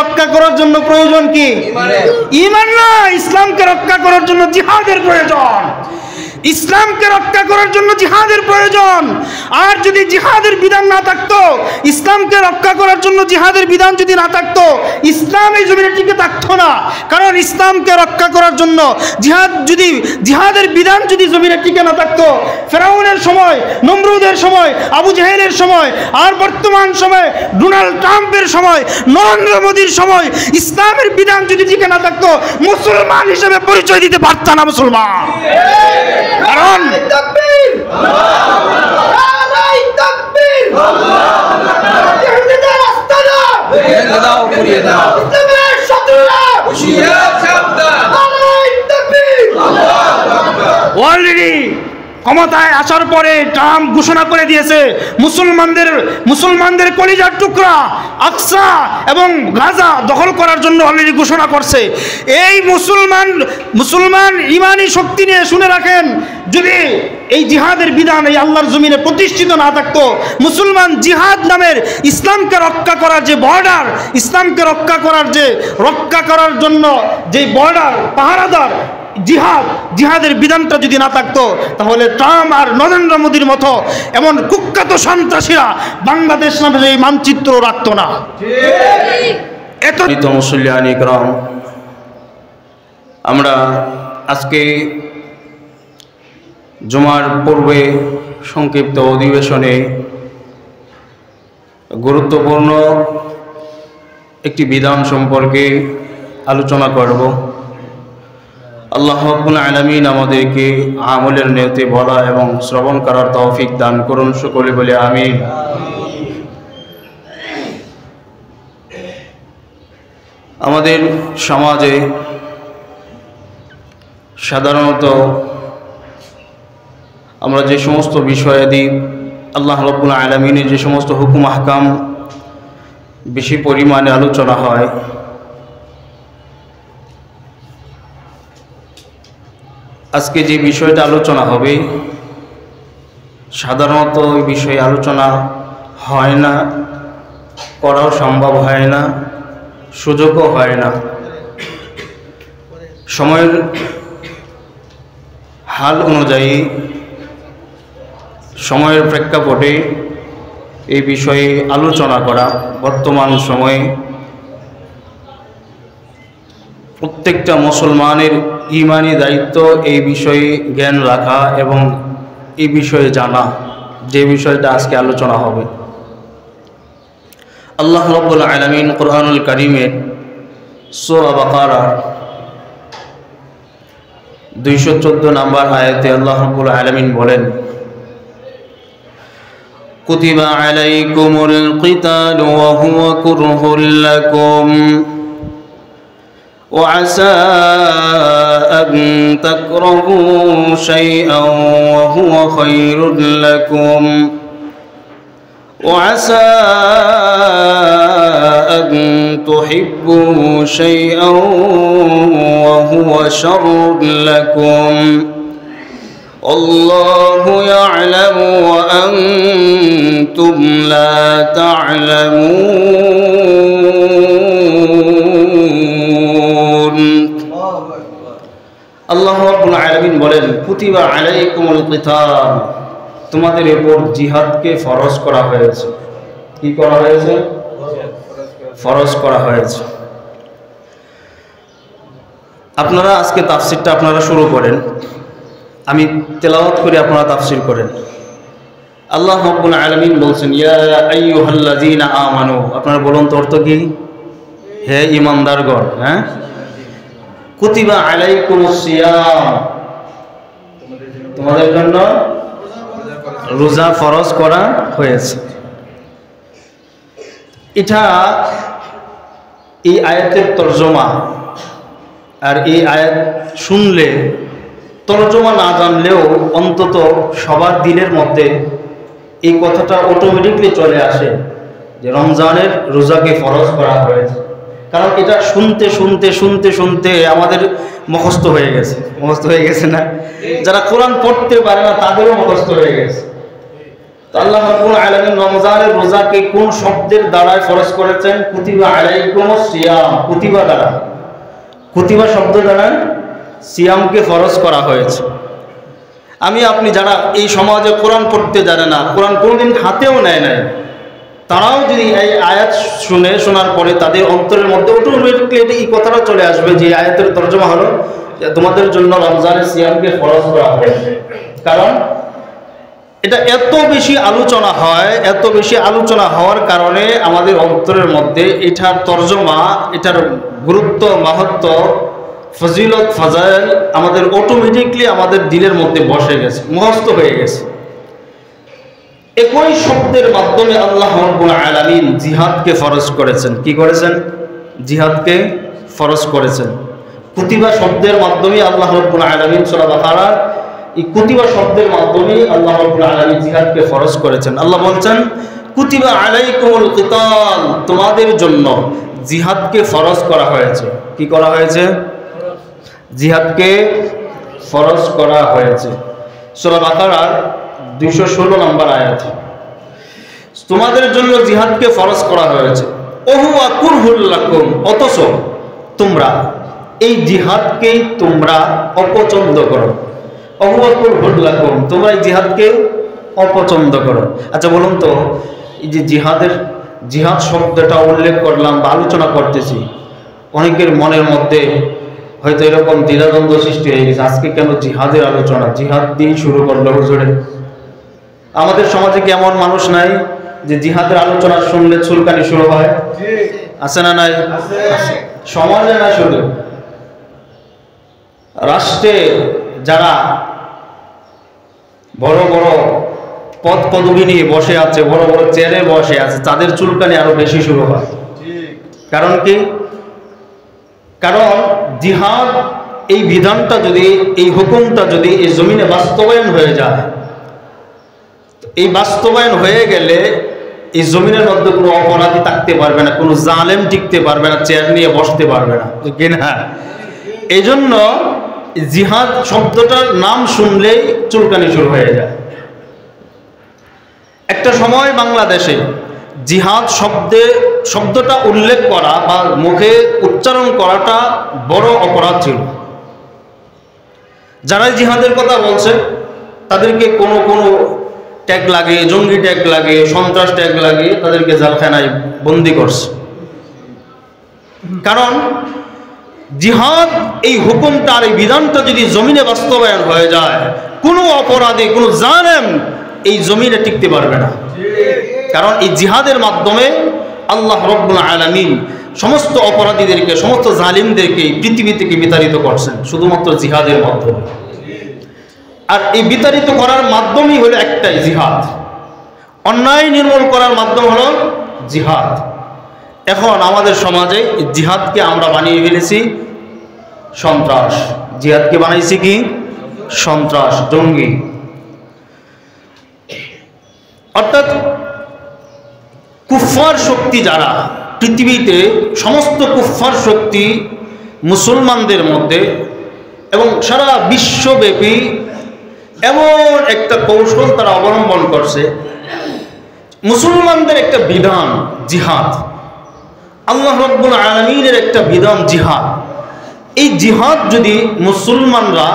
রক্ষা করার জন্য প্রয়োজন কি? ঈমান না, ইসলামকে রক্ষা করার জন্য জিহাদের প্রয়োজন। ইসলামকে রক্ষা করার জন্য জিহাদের প্রয়োজন। আর যদি জিহাদের বিধান না থাকতো, ইসলামকে রক্ষা করার জন্য জিহাদের বিধান যদি না থাকতো, ইসলাম এই জমিনে টিকে থাকতো না। কারণ ইসলামকে রক্ষা করার জন্য জিহাদের বিধান যদি জমিনে টিকে না থাকতো, ফেরাউনের সময়, নমরুদের সময়, আবু জেহেলের সময়, আর বর্তমান সময় ডোনাল্ড ট্রাম্পের সময়, নরেন্দ্র মোদীর সময় ইসলামের বিধান যদি টিকে না থাকতো, মুসলমান হিসেবে পরিচয় দিতে পারত না মুসলমান। কারণ অলরেডি ক্ষমতায় আসার পরে ট্রাম্প ঘোষণা করে দিয়েছে মুসলমানদের কলিজার টুকরা আকসা এবং গাজা দখল করার জন্য অলরেডি ঘোষণা করছে। এই মুসলমান ইমানি শক্তি নিয়ে শুনে রাখেন, যদি এই জিহাদের বিধান এই আল্লাহর জমিনে প্রতিষ্ঠিত না থাকতো, মুসলমান জিহাদ নামের ইসলামকে রক্ষা করার যে বর্ডার, ইসলামকে রক্ষা করার জন্য যে বর্ডার পাহারাদার জিহাদের বিধানটা যদি না থাকতো, তাহলে ট্রাম্প আর নরেন্দ্র মোদীর মতো এমন কুখ্যাত সন্ত্রাসীরা বাংলাদেশ নামের এই মানচিত্র রাখতো না। আমরা আজকে জুমার পূর্বে সংক্ষিপ্ত অধিবেশনে গুরুত্বপূর্ণ একটি বিধান সম্পর্কে আলোচনা করব। আল্লাহ রাব্বুল আলামিন আমাদেরকে আমলের নিয়তে বলা এবং শ্রবণ করার তৌফিক দান করুন, সকলে বলে আমিন। আমাদের সমাজে সাধারণত আমরা যে সমস্ত বিষয়াদি আল্লাহ রাব্বুল আলামিনের যে সমস্ত হুকুম আহকাম বেশি পরিমাণে আলোচনা হয়, আজকে যে বিষয়টা আলোচনা হবে সাধারণত ওই বিষয়ে আলোচনা হয় না, করাও সম্ভব হয় না, সুযোগও হয় না। সময়ের হাল অনুযায়ী, সময়ের প্রেক্ষাপটে এই বিষয়ে আলোচনা করা বর্তমান সময়ে প্রত্যেকটা মুসলমানের ঈমানি দায়িত্ব এই বিষয়ে জ্ঞান রাখা এবং এই বিষয়ে জানা, যে বিষয়টা আজকে আলোচনা হবে। আল্লাহ রাব্বুল আলামিন কুরআনুল কারীমের সূরা বাকারা 214 নম্বর আয়াতে আল্লাহ রাব্বুল আলামিন বলেন, কুতিবা আলাইকুমুল কিতালু ওয়া হুয়া কুরহুল লাকুম وعسى أن تكرهوا شيئا وهو خير لكم وعسى أن تحبوا شيئا وهو شر لكم والله يعلم وأنتم لا تعلمون। আল্লাহ রাব্বুল আলামিন বলেন, কুতিবা আলাইকুমুল কিতাল, তোমাদের উপর জিহাদকে ফরজ করা হয়েছে। কি করা হয়েছে? ফরজ করা হয়েছে। আপনারা আজকে তাফসিরটা আপনারা শুরু করেন, আমি তেলাওয়াত করে আপনারা তাফসির করেন। আল্লাহ রাব্বুল আলামিন বলছেন, ইয়া আইয়ুহাল্লাযীনা আমানু, আপনারা বলুন তো অর্থ কি? হে ঈমানদারগণ, হ্যাঁ, কুতিবা আলাইকুমুস সিয়াম, তোমাদের জন্য রোজা ফরজ করা হয়েছে। এটা এই আয়াতের তরজমা, আর এই আয়াত শুনলে, তরজমা না জানলেও অন্তত সবার দিলের মধ্যে এই কথাটা অটোমেটিকলি চলে আসে যে রমজানের রোজাকে ফরজ করা হয়েছে। কারণ এটা শুনতে শুনতে শুনতে শুনতে আমাদের মুখস্থ হয়ে গেছে না? যারা কোরআন পড়তে পারে না তাদেরও মুখস্থ হয়ে গেছে। তো আল্লাহ রাব্বুল আলামিন রমজানের রোজাকে কোন শব্দের দ্বারায় ফরজ করেছেন? কুতিবা আলাইকুমুস সিয়াম, কুতিবা দ্বারা, কুতিবা শব্দ দ্বারা সিয়ামকে ফরজ করা হয়েছে। আমি আপনি যারা এই সমাজে কোরআন পড়তে জানে না, কোরআন কোনোদিন হাতেও নেয় নাই, তারাও যদি এই আয়াত শোনার পরে তাদের অন্তরের মধ্যে অটোমেটিকলি এই কথাটা চলে আসবে যে আয়াতের তর্জমা হলো তোমাদের জন্য রমজানের সিয়ামকে ফরজ করা হয়েছে। কারণ এটা এত বেশি আলোচনা হয়, এত বেশি আলোচনা হওয়ার কারণে আমাদের অন্তরের মধ্যে এটার তর্জমা, এটার গুরুত্ব, মাহাত্ম্য, ফজিলত, ফাজাইল আমাদের অটোমেটিকলি আমাদের দিলের মধ্যে বসে গেছে, মুখস্থ হয়ে গেছে। একই শব্দের মাধ্যমে আল্লাহ রাব্বুল আলামিন জিহাদকে ফরজ করেছেন। কি করেছেন? জিহাদকে ফরজ করেছেন। কুতিবা শব্দের মাধ্যমে আল্লাহ রাব্বুল আলামিন সূরা বাকারার এই কুতিবা শব্দের মাধ্যমে আল্লাহ রাব্বুল আলামিন জিহাদকে ফরজ করেছেন। আল্লাহ বলছেন কুতিবা আলাইকুমুল কিতাল, তোমাদের জন্য জিহাদকে ফরজ করা হয়েছে। কি করা হয়েছে? জিহাদকে ফরজ করা হয়েছে। সূরা বাকারার 216 নম্বর আয়াত, তোমাদের জন্য জিহাদকে ফরজ করা হয়েছে। ওহুয়া কুরহুল লাকুম, অথচ তোমরা এই জিহাদকেই তোমরা অপছন্দ করো। ওহুয়া কুরহুল লাকুম, তোমরা এই জিহাদকে অপছন্দ করো। আচ্ছা বলুন তো, এই যে জিহাদ শব্দটা উল্লেখ করলাম বা আলোচনা করতেছি, অনেকের মনের মধ্যে হয়তো এরকম দ্বিধাদ্বন্দ্ব সৃষ্টি হয়ে গেছে, আজকে কেন জিহাদের আলোচনা, জিহাদ দিয়েই শুরু করলো হুজুরে। আমাদের সমাজে কি এমন মানুষ নাই যে জিহাদের আলোচনা শুনলে চুলকানি শুরু হয়? আছে না নাই? সমাজে না, শুধু রাষ্ট্রে যারা বড় বড় পদ পদবি নিয়ে বসে আছে, বড় বড় চেয়ারে বসে আছে, তাদের চুলকানি আরো বেশি শুরু হয়। কারণ কি? কারণ জিহাদ এই বিধানটা যদি, এই হুকুমটা যদি এই জমিনে বাস্তবায়ন হয়ে যায়, এই বাস্তবায়ন হয়ে গেলে এই জমিনের মধ্যে কোনো অপরাধী থাকতে পারবে না, কোনো জালেম টিকতে পারবে না, চেয়ার নিয়ে বসতে পারবে না, কি না? এই জন্য জিহাদ শব্দটার নাম শুনলেই চুলকানি শুরু হয়ে যায়। একটা সময় বাংলাদেশে জিহাদ শব্দটা উল্লেখ করা বা মুখে উচ্চারণ করাটা বড় অপরাধ ছিল। যারা জিহাদের কথা বলছে তাদেরকে কোনো ট্যাগ লাগিয়ে, জঙ্গি ট্যাগ লাগিয়ে, সন্ত্রাস ট্যাগ লাগিয়ে তাদেরকে জেলখানায় বন্দি করছে। কারণ জিহাদ এই হুকুমটা, এই বিধানটা যদি জমিনে বাস্তবায়ন হয়ে যায়, কোনো অপরাধী, কোনো জালেম এই জমিনে টিকতে পারবে না। কারণ এই জিহাদের মাধ্যমে আল্লাহ রাব্বুল আলামিন সমস্ত অপরাধীদেরকে, সমস্ত জালিমদেরকে পৃথিবী থেকে বিতাড়িত করছেন শুধুমাত্র জিহাদের মাধ্যমে। আর এই বিতাড়িত করার মাধ্যমই হলো একটাই, জিহাদ। অন্যায় নির্মূল করার মাধ্যম হলো জিহাদ। এখন আমাদের সমাজে জিহাদকে আমরা বানিয়ে ফেলেছি সন্ত্রাস। জিহাদকে বানাইছি কি? সন্ত্রাস, জঙ্গি। অর্থাৎ কুফফার শক্তি যারা পৃথিবীতে, সমস্ত কুফফার শক্তি মুসলমানদের মধ্যে এবং সারা বিশ্বব্যাপী এমন একটা কৌশল তারা অবলম্বন করছে। মুসলমানদের একটা বিধান জিহাদ, আল্লাহ রাব্বুল আলামিনের একটা বিধান জিহাদ। এই জিহাদ যদি মুসলমানরা,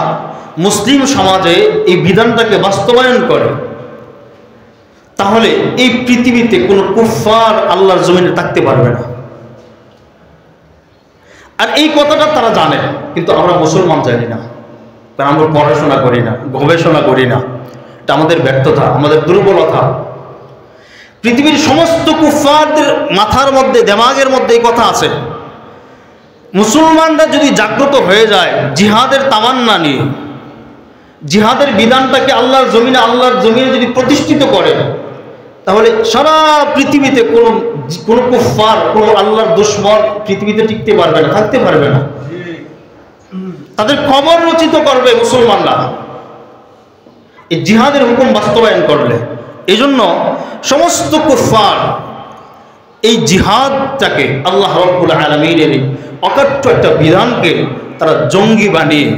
মুসলিম সমাজে এই বিধানটাকে বাস্তবায়ন করে, তাহলে এই পৃথিবীতে কোনো কুফফার আল্লাহর জমিনে থাকতে পারবে না। আর এই কথাটা তারা জানে, কিন্তু আমরা মুসলমান জানি না, কারণ আমরা পড়াশোনা করি না, গবেষণা করি না। এটা আমাদের ব্যর্থতা, আমাদের দুর্বলতা। পৃথিবীর সমস্ত কুফফারদের মাথার মধ্যে, দেমাগের মধ্যে এই কথা আছে। মুসলমানরা যদি জাগ্রত হয়ে যায় জিহাদের তামান্না নিয়ে, জিহাদের বিধানটাকে আল্লাহর জমিনে যদি প্রতিষ্ঠিত করে, তাহলে সারা পৃথিবীতে কোনো কুফফার, কোনো আল্লাহর দুশমন পৃথিবীতে টিকতে পারবে না, থাকতে পারবে না। তাদের কবর রচিত করবে মুসলমানরা এই জিহাদের হুকুম বাস্তবায়ন করলে। এই জন্য সমস্ত কুফফার এই জিহাদটাকে, আল্লাহ রাব্বুল আলামিনের অকাট্য একটা বিধানকে তারা জঙ্গি বানিয়ে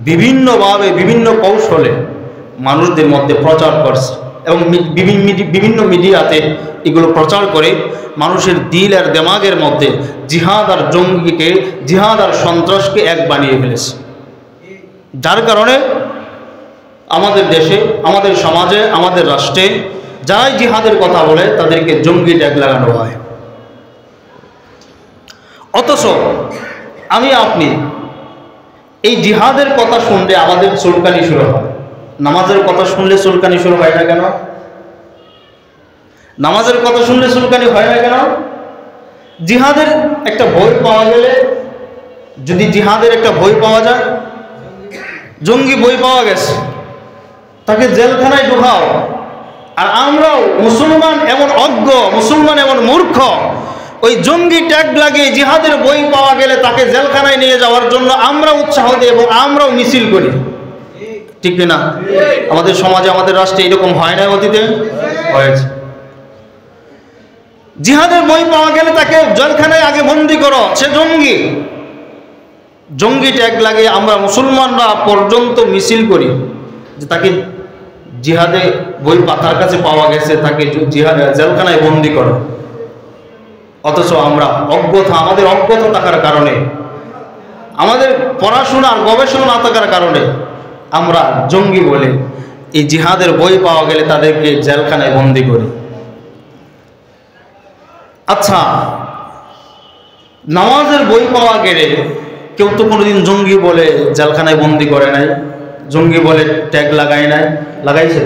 বিভিন্নভাবে, বিভিন্ন কৌশলে মানুষদের মধ্যে প্রচার করছে। এবং বিভিন্ন মিডিয়াতে এগুলো প্রচার করে মানুষের দিল আর দেমাগের মধ্যে জিহাদ আর জঙ্গিকে, জিহাদ আর সন্ত্রাসকে এক বানিয়ে ফেলেছে। যার কারণে আমাদের দেশে, আমাদের সমাজে, আমাদের রাষ্ট্রে যারাই জিহাদের কথা বলে তাদেরকে জঙ্গি ট্যাগ লাগানো হয়। অথচ আমি আপনি এই জিহাদের কথা শুনলে আমাদের চুলকানি শুরু হয়। নামাজের কথা শুনলে চুলকানি শুরু হয় না কেন? নামাজের কথা শুনলে চুলকানি হয় না কেন? জিহাদের একটা বই পাওয়া গেলে, যদি জিহাদের একটা বই পাওয়া যায়, জঙ্গি বই পাওয়া গেছে, তাকে জেলখানায় ঢুকাও। আর আমরাও মুসলমান এমন অজ্ঞ, মুসলমান এমন মূর্খ, ওই জঙ্গি ট্যাগ লাগিয়ে জিহাদের বই পাওয়া গেলে তাকে জেলখানায় নিয়ে যাওয়ার জন্য আমরা উৎসাহ দিই এবং আমরাও মিছিল করি। ঠিক না? আমাদের সমাজে, আমাদের রাষ্ট্রে এরকম হয় না? অতীতে হয়েছে। জিহাদের বই পাওয়া গেলে তাকে জেলখানায় আগে বন্দি করো, সে জঙ্গি। জঙ্গি ট্যাগ লাগিয়ে আমরা মুসলমানরা পর্যন্ত মিছিল করি যে তাকে জিহাদে বই পাতার কাছে পাওয়া গেছে, তাকে জেলখানায় বন্দি করো। অথচ আমরা অজ্ঞতা, আমাদের অজ্ঞতা থাকার কারণে, আমাদের পড়াশোনা আর গবেষণা না থাকার কারণে আমরা জঙ্গি বলে এই জিহাদের বই পাওয়া গেলে তাদেরকে জেলখানায় বন্দি করি। আচ্ছা, নামাজের বই পাওয়া গেলে কেউ তো কোনোদিন জঙ্গি বলে জেলখানায় বন্দি করে নাই, জঙ্গি বলে ট্যাগ লাগায় নাই। লাগাইছে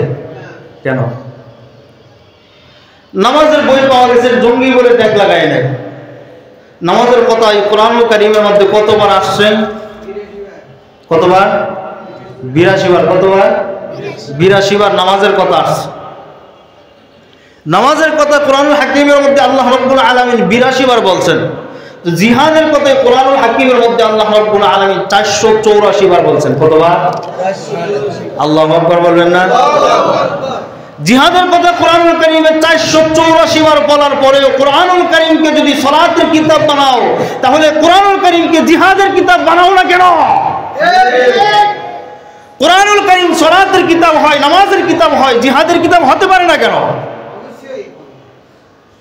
কেন? নামাজের বই পাওয়া গেছে, জঙ্গি বলে ট্যাগ লাগায় নাই। নামাজের কথা কোরআনুল কারীমের মধ্যে কতবার আসছে? কতবার? 82 বার। কতবার? 82 বার নামাজের কথা আসছে। নামাজের কথা কোরআনুল হাকিমের মধ্যে আল্লাহ রাব্বুল আলামিন 82 বার বলছেন। জিহাদের কথা কোরআনুল হাকিমের মধ্যে আল্লাহ রাব্বুল আলামিন 484 বার বলছেন। কতবার? আল্লাহু আকবার বলবেন না? জিহাদের কথা কোরআনুল কারীমে 484 বার বলার পরেও কোরআনুল কারীমকে যদি সালাতের কিতাব বানাও, তাহলে কোরআনুল কারীমকে জিহাদের কিতাব বানাও না কেন? কোরআনুল কারীম সালাতের কিতাব হয়, নামাজের কিতাব হয়, জিহাদের কিতাব হতে পারে না কেন?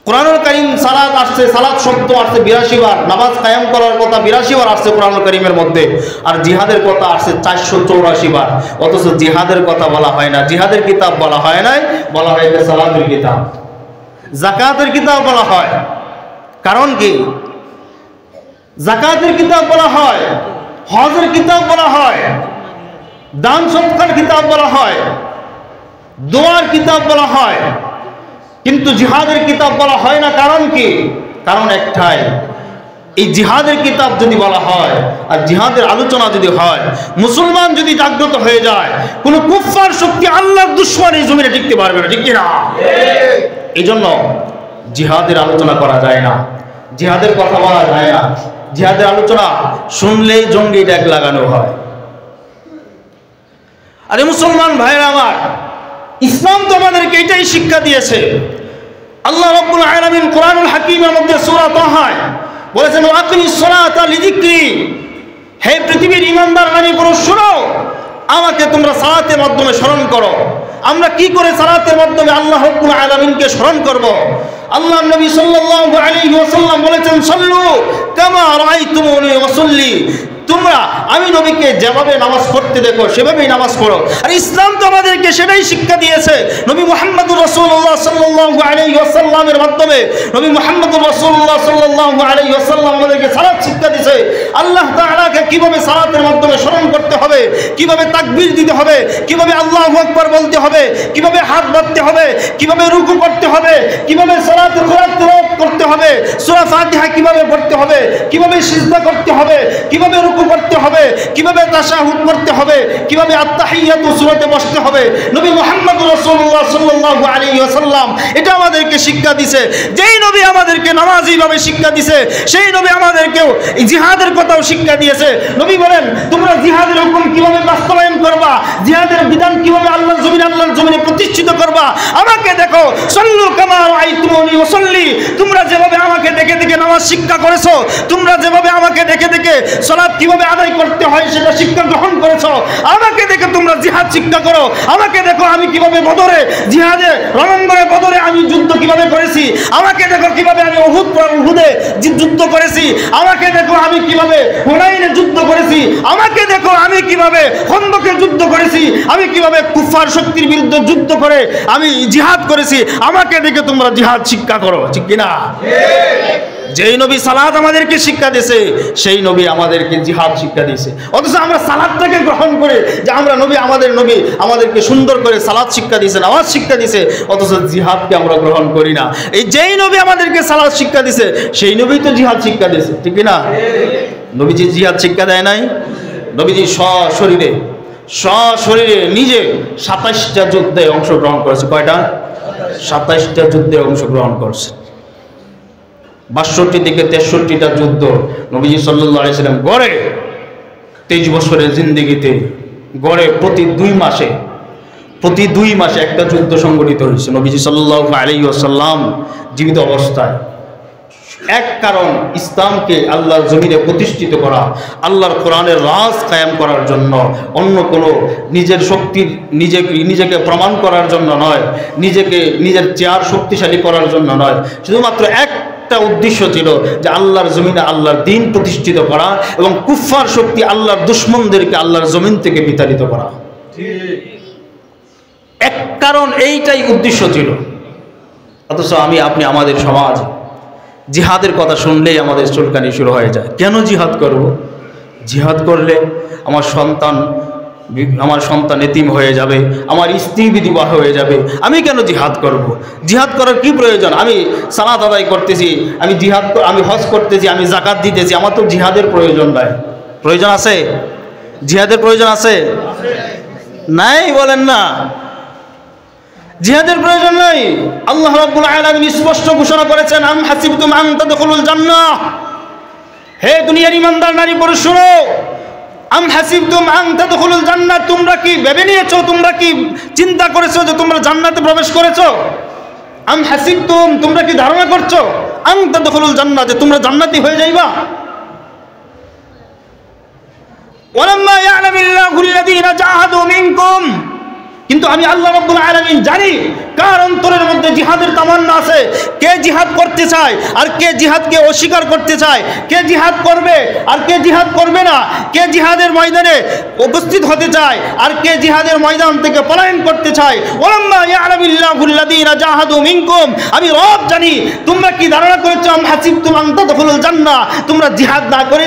কোরআনুল কারীম সালাত আসছে, সালাত শব্দ আসছে 82 বার, নামাজ কায়েম করার কথা 82 বার আসছে কোরআনুল কারীমের মধ্যে, আর জিহাদের কথা আসছে 484 বার। অথচ জিহাদের কথা বলা হয় না, জিহাদের কিতাব বলা হয় নাই, বলা হয় সালাতের কিতাব, যাকাতের কিতাব বলা হয়। কারণ কি? যাকাতের কিতাব বলা হয়, হজের কিতাব বলা হয়, দান সদকার কিতাব বলা হয়, দোয়ার কিতাব বলা হয়, কিন্তু জিহাদের কিতাব বলা হয় না। কারণ কি? কারণ একটাই, এই জিহাদের কিতাব যদি বলা হয় আর জিহাদের আলোচনা যদি হয়, মুসলমান যদি জাগ্রত হয়ে যায়, কোন কুফফার শক্তি আল্লাহর দুশমন এই জমিনে টিকতে পারবে না। ঠিক কিনা? এই জন্য জিহাদের আলোচনা করা যায় না, জিহাদের কথা বলা যায় না। জিহাদের আলোচনা শুনলেই জঙ্গি ট্যাগ লাগানো হয়। আরে মুসলমান ভাইরা আমার, ইসলাম তো আমাদেরকে এটাই শিক্ষা দিয়েছে। আল্লাহ রাব্বুল আলামিন কোরআনুল হাকীমের মধ্যে সূরা তাহায় বলেছেন, আকিমিস সালাতা লিযিকরি, হে পৃথিবীর ঈমানদার নারী পুরুষ শোনো, আমাকে তোমরা সালাতের মাধ্যমে স্মরণ করো। আমরা কি করে সালাতের মাধ্যমে আল্লাহ রাব্বুল আলামিনকে স্মরণ করব? আল্লাহর নবী সাল্লাল্লাহু আলাইহি ওয়াসাল্লাম বলেছেন, সাল্লু কামা রাআইতুমুনি ওয়াসাল্লি, তোমরা আমি নবীকে যেভাবে নামাজ পড়তে দেখো সেভাবেই নামাজ পড়ো। আর ইসলাম তো আমাদেরকে সেটাই শিক্ষা দিয়েছে। নবী মুহাম্মদুর রাসূলুল্লাহ সাল্লাল্লাহু আলাইহি ওয়াসাল্লামের মাধ্যমে নবী মুহাম্মদুর রাসূলুল্লাহ সাল্লাল্লাহু আলাইহি ওয়াসাল্লাম আমাদেরকে সালাত শিক্ষা দিয়েছে। আল্লাহ তাআলাকে কিভাবে সালাতের মাধ্যমে স্মরণ করতে হবে, কিভাবে তাকবীর দিতে হবে, কিভাবে আল্লাহু আকবার বলতে হবে, কিভাবে হাত বাঁধতে হবে, কিভাবে রুকু করতে হবে, কিভাবে সালাতে কোরআন তেলাওয়াত করতে হবে, সূরা ফাতিহা কিভাবে পড়তে হবে, কিভাবে সিজদা করতে হবে, কিভাবে রুকু করতে হবে, কিভাবে তাশাহুদ পড়তে হবে, কিভাবে আত-তাহিয়াতু সূরাতে বসতে হবে। নবী মুহাম্মদ রাসূলুল্লাহ সাল্লাল্লাহু আলাইহি ওয়াসাল্লাম এটা আমাদেরকে শিক্ষা দিয়েছে। যেই নবী আমাদেরকে নামাজীভাবে শিক্ষা দিয়েছে, সেই নবী আমাদেরকেও জিহাদের কথাও শিক্ষা দিয়েছে। নবী বলেন, তোমরা জিহাদের হুকুম কিভাবে বাস্তবায়ন করবা, জিহাদের বিধান কিভাবে আল্লাহর জমিনে প্রতিষ্ঠিত করবা, আমাকে দেখো। সাল্লু কামা রাআইতুমুনি ওয়াসাল্লি, তোমরা যেভাবে আমাকে দেখে দেখে নামাজ শিক্ষা করেছো, তোমরা যেভাবে আমাকে দেখে দেখে সালাত কিভাবে আদায় আদায় করতে হয় সেটা শিক্ষা গ্রহণ করেছো। আমাকে দেখে তোমরা জিহাদ শিক্ষা করো। আমাকে দেখো আমি কিভাবে বদরে জিহাদে রণাঙ্গনে বদরে আমি যুদ্ধ কিভাবে করেছি। আমাকে দেখো কিভাবে আমি উহুদে যুদ্ধ করেছি। আমাকে দেখো আমি কিভাবে হুনাইনে যুদ্ধ করেছি। আমাকে দেখো আমি কিভাবে খন্দকে যুদ্ধ করেছি। আমি কিভাবে কুফার শক্তির বিরুদ্ধে যুদ্ধ করে আমি জিহাদ করেছি। আমাকে দেখে তোমরা জিহাদ শিক্ষা করো, ঠিক কিনা? যেই নবী সালাত আমাদেরকে শিক্ষা দিয়েছে সেই নবী আমাদেরকে জিহাদ শিক্ষা দিয়েছে। অথচ আমরা সালাতটাকে গ্রহণ করে যে আমরা নবী আমাদেরকে সুন্দর করে সালাত শিক্ষা দিয়েছে, নামাজ শিক্ষা দিয়েছে, অথচ জিহাদকে আমরা গ্রহণ করি না। এই যেই নবী আমাদেরকে সালাত শিক্ষা দিয়েছে সেই নবী তো জিহাদ শিক্ষা দিয়েছে, ঠিক কিনা? নবীজি জিহাদ শিক্ষা দেয় নাই? নবীজি সশরীরে নিজে 27টা যুদ্ধে অংশগ্রহণ করেছে। কয়টা? 27টা যুদ্ধে অংশগ্রহণ করছে। 62 থেকে 63টা যুদ্ধ নবীজি সাল্লাল্লাহু আলাইহি সাল্লাম গড়ে 23 বছরের জিন্দেগিতে গড়ে প্রতি 2 মাসে একটা যুদ্ধ সংগঠিত হয়েছে নবীজি সাল্লাল্লাহু আলাইহি ওয়াসাল্লাম জীবিত অবস্থায়। এক কারণ ইসলামকে আল্লাহর জমিনে প্রতিষ্ঠিত করা, আল্লাহর কোরআনের রাজ কায়েম করার জন্য, অন্য কোনো নিজের শক্তির নিজেকে প্রমাণ করার জন্য নয়, নিজের চেয়ার শক্তিশালী করার জন্য নয়, শুধুমাত্র একটা উদ্দেশ্য ছিল যে আল্লাহর জমিনে আল্লাহর দ্বীন প্রতিষ্ঠিত করা এবং কুফফার শক্তি আল্লাহর দুশমনদেরকে আল্লাহর জমিন থেকে বিতাড়িত করা। এক কারণ এইটাই উদ্দেশ্য ছিল। অথচ আপনি আমাদের সমাজ জিহাদের কথা শুনলেই আমাদের চুলকানি শুরু হয়ে যায়। কেন জিহাদ করব? জিহাদ করলে আমার সন্তান এতিম হয়ে যাবে, আমার স্ত্রী বিধবা হয়ে যাবে, আমি কেন জিহাদ করব? জিহাদ করার কি প্রয়োজন? আমি সালাত আদায় করতেছি, আমি হজ করতেছি, আমি যাকাত দিতেছি, আমার তো জিহাদের প্রয়োজন নাই। প্রয়োজন আছে? জিহাদের প্রয়োজন আছে? নাই বলেন না? জিহাদের প্রয়োজন নাই। আল্লাহ রাব্বুল আলামিন স্পষ্ট ঘোষণা করেছেন, আম হাসিবতুম আন তাদখুলুল জান্নাহ। হে দুনিয়ার ইমানদার নারী পুরুষ শুনো, আম হাসিবতুম আন তাদখুলুল জান্নাহ, তোমরা কি ভেবে নিয়েছো, তোমরা কি চিন্তা করেছো যে তোমরা জান্নাতে প্রবেশ করেছো? আম হাসিবতুম, তোমরা কি ধারণা করছো আন তাদখুলুল জান্নাহ, যে তোমরা জান্নাতি হয়ে যাইবা? ওয়ালাম্মা ইয়ালামিল্লাহুল্লাযীনা জাহাদু মিনকুম, কিন্তু আমি আল্লাহ রাব্বুল আলামিন জানি কার অন্তরের মধ্যে জিহাদের তামান্না আছে, কে জিহাদ করতে চায় আর কে জিহাদকে অস্বীকার করতে চায়, কে জিহাদ করবে আর কে জিহাদ করবে না, কে জিহাদের ময়দানে উপস্থিত হতে চায় আর কে জিহাদের ময়দান থেকে পলায়ন করতে চায়। ওয়ালাম্মা ইয়ালামিল্লাহুল্লাযীনা জাহাদু মিনকুম, আমি রব জানি তোমরা কি ধারণা করেছো আম হাসিবতুম আন তাদখুলুল জান্নাহ, তোমরা জিহাদ না করে,